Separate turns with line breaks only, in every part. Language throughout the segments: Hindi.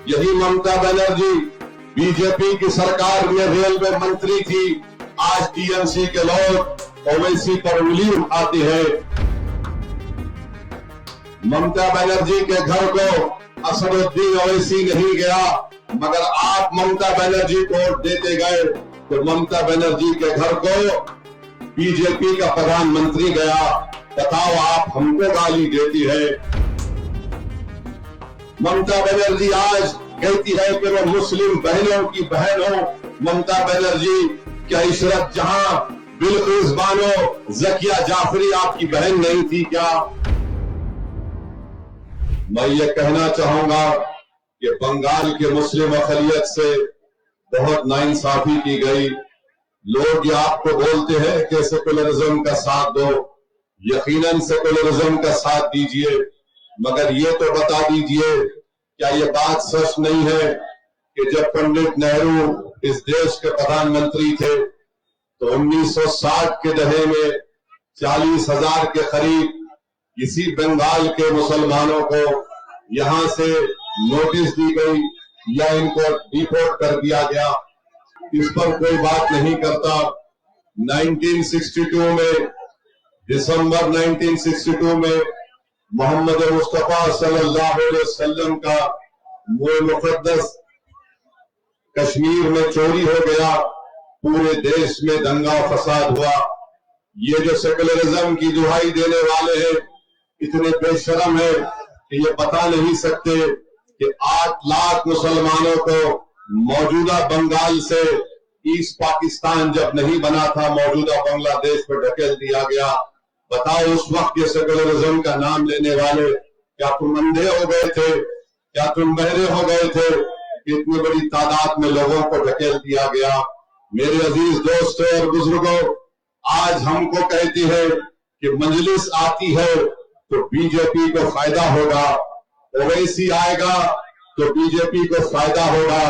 यही ममता बनर्जी बीजेपी की सरकार में रेलवे मंत्री थी। आज टीएमसी के लोग ओवैसी पर उंगली उठाते हैं। ममता बनर्जी के घर को असदुद्दीन ओवैसी नहीं गया, मगर आप ममता बनर्जी को वोट देते गए तो ममता बनर्जी के घर को बीजेपी का प्रधानमंत्री गया। बताओ, आप हमको गाली देती है। ममता बनर्जी आज कहती है कि वो मुस्लिम बहनों की बहन हो। ममता बनर्जी क्या इशरत जहां, बिल्किस बानो, जकिया जाफरी आपकी बहन नहीं थी क्या? मैं ये कहना चाहूंगा कि बंगाल के मुस्लिम अकलियत से बहुत नाइंसाफी की गई। लोग ये आपको बोलते हैं कि सेकुलरिज्म का साथ दो, यकीनन सेकुलरिज्म का साथ दीजिए, मगर ये तो बता दीजिए, क्या ये बात सच नहीं है कि जब पंडित नेहरू इस देश के प्रधानमंत्री थे तो 1960 के दशक में 40,000 के करीब इसी बंगाल के मुसलमानों को यहां से नोटिस दी गई या इनको डिपोर्ट कर दिया गया। इस पर कोई बात नहीं करता। 1962 में, दिसंबर 1962 में मोहम्मद मुस्तफा सल्लल्लाहु अलैहि वसल्लम का मुक़द्दस कश्मीर में चोरी हो गया। पूरे देश में दंगा फसाद हुआ। ये जो सेकुलरिज्म की दुहाई देने वाले हैं इतने बेशरम है कि ये बता नहीं सकते कि 8 लाख मुसलमानों को मौजूदा बंगाल से ईस्ट पाकिस्तान जब नहीं बना था, मौजूदा बांग्लादेश में ढकेल दिया गया। बताओ, उस वक्त ये सेकुलरिज्म का नाम लेने वाले, क्या तुम अंधे हो गए थे? क्या तुम बहरे हो गए थे? इतनी बड़ी तादाद में लोगों को ढकेल दिया गया। मेरे अजीज दोस्तों और बुजुर्गों, आज हमको कहती है कि मजलिस आती है तो बीजेपी को फायदा होगा, ओवैसी आएगा तो बीजेपी को फायदा होगा।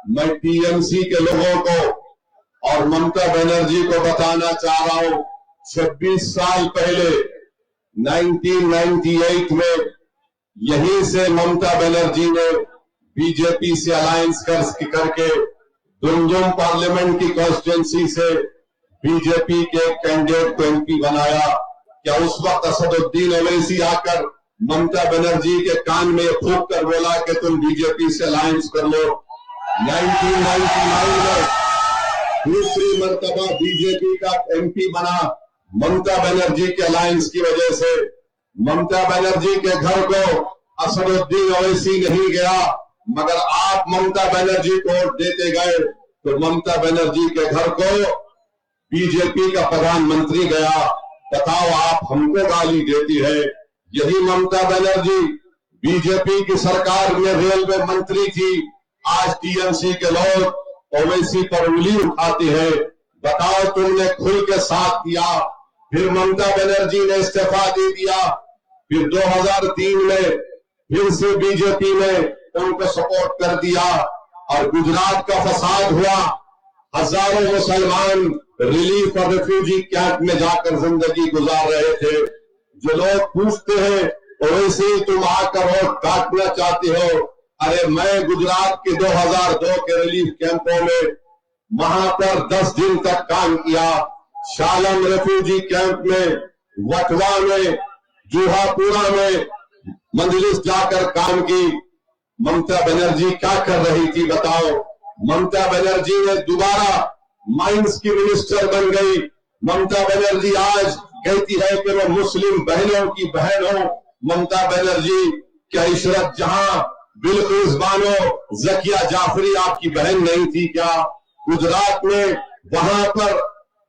मैं टीएमसी के लोगों को और ममता बनर्जी को बताना चाह रहा हूं, 26 साल पहले 1998 में यहीं से ममता बनर्जी ने बीजेपी से अलायंस करके दुमदुम पार्लियामेंट की कॉन्स्टिट्यूंसी से बीजेपी के कैंडिडेट को एमपी बनाया। क्या उस वक्त असदुद्दीन ओवैसी आकर ममता बनर्जी के कान में फूंक कर बोला कि तुम बीजेपी से अलायंस कर लो? 1999 में दूसरी मर्तबा बीजेपी का एमपी बना ममता बनर्जी के अलायंस की वजह से। ममता बनर्जी के घर को असदुद्दीन ओवैसी नहीं गया, मगर आप ममता बनर्जी को वोट देते गए तो ममता बनर्जी के घर को बीजेपी का प्रधानमंत्री गया। बताओ, आप हमको गाली देती है। यही ममता बनर्जी बीजेपी की सरकार में रेलवे मंत्री थी। आज टीएमसी के लोग ओवैसी पर उंगली उठाते हैं। बताओ, तुमने खुल के साथ दिया, फिर ममता बनर्जी ने इस्तीफा दे दिया, फिर 2003 में फिर से बीजेपी ने उनको सपोर्ट कर दिया और गुजरात का फसाद हुआ। हजारों मुसलमान रिलीफ और रिफ्यूजी कैंप में जाकर जिंदगी गुजार रहे थे। जो लोग पूछते हैं ओवैसी तुम आकर वोट काटना चाहते हो, अरे मैं गुजरात के 2002 के रिलीफ कैंपों में वहां पर 10 दिन तक काम किया। शालम रेफ्यूजी कैंप में, वटवा में, जुहापुरा में मजलिस जाकर काम की। ममता बनर्जी क्या कर रही थी बताओ? ममता बनर्जी ने दोबारा माइंस की मिनिस्टर बन गई। ममता बनर्जी आज कहती है कि वो मुस्लिम बहनों की बहन हो। ममता बनर्जी क्या इशरत जहां, बिल्किस बानो, जकिया जाफरी आपकी बहन नहीं थी क्या? गुजरात में वहां पर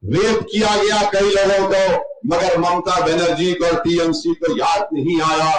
रेप किया गया कई लोगों को, मगर ममता बनर्जी को और टीएमसी को याद नहीं आया।